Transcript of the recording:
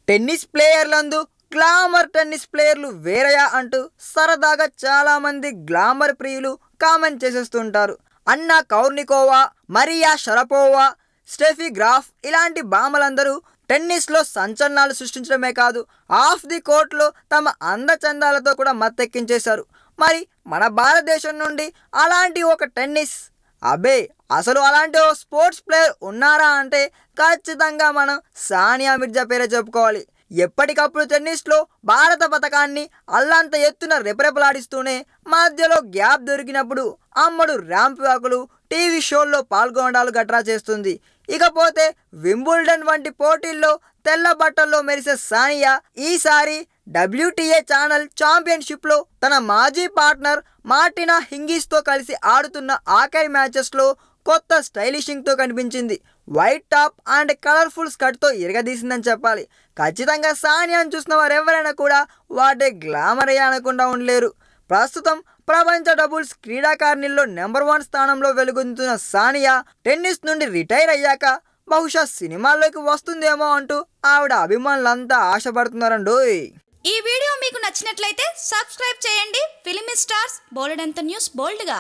Tennis ప్లేయర్లందు glamour tennis ప్లేయర్లు వేరయా అంటూ సరదాగా చాలామంది గ్లామర్ ప్రియులు కామెంట్ చేసేస్తుంటారు. అన్నా కౌర్నికోవా, మరియా షరపోవా, స్టెఫీ గ్రాఫ్ ఇలాంటి భామలందరూ టెన్నిస్లో సంచలనాలు సృష్టించడమే కాదు, ఆఫ్ ది కోర్ట్లో తమ అందచందాలతో కూడా మత్తెక్కించేశారు. మరి మన భారతదేశం నుండి అలాంటి ఒక టెన్నిస్ అసలు అలాంటి ఓ స్పోర్ట్స్ ప్లేయర్ ఉన్నారా అంటే ఖచ్చితంగా మనం సానియా మిర్జా పేరే చెప్పుకోవాలి. ఎప్పటికప్పుడు టెన్నిస్లో భారత పతకాన్ని అల్లంత ఎత్తున రెపరెపలాడిస్తూనే మధ్యలో గ్యాప్ దొరికినప్పుడు అమ్మడు ర్యాంప్ వాకులు, టీవీ షోల్లో పాల్గొనడాలు గట్రా చేస్తుంది. ఇకపోతే వింబుల్డన్ వంటి పోటీల్లో తెల్ల బట్టల్లో మెరిసే సానియా ఈసారి WTA ఛానల్ ఛాంపియన్షిప్లో తన మాజీ పార్ట్నర్ మార్టినా హింగిస్తో కలిసి ఆడుతున్న ఆఖరి మ్యాచెస్లో కొత్త స్టైలిషింగ్తో కనిపించింది. వైట్ టాప్ అండ్ కలర్ఫుల్ స్కర్ట్తో ఇరగదీసిందని చెప్పాలి. ఖచ్చితంగా సానియాను చూసిన వారు ఎవరైనా కూడా వాటే గ్లామర్ అయ్యా అనకుండా ఉండలేరు. ప్రస్తుతం ప్రపంచ డబుల్స్ క్రీడాకారిణిల్లో నెంబర్ 1 స్థానంలో వెలుగొందుతున్న సానియా టెన్నిస్ నుండి రిటైర్ అయ్యాక బహుశా సినిమాల్లోకి వస్తుందేమో అంటూ ఆవిడ అభిమానులంతా ఆశపడుతున్నారండోయ్. ఈ వీడియో మీకు నచ్చినట్లయితే సబ్స్క్రైబ్ చేయండి. ఫిలిమి స్టార్స్ బోలెడంత న్యూస్ బోల్డ్గా.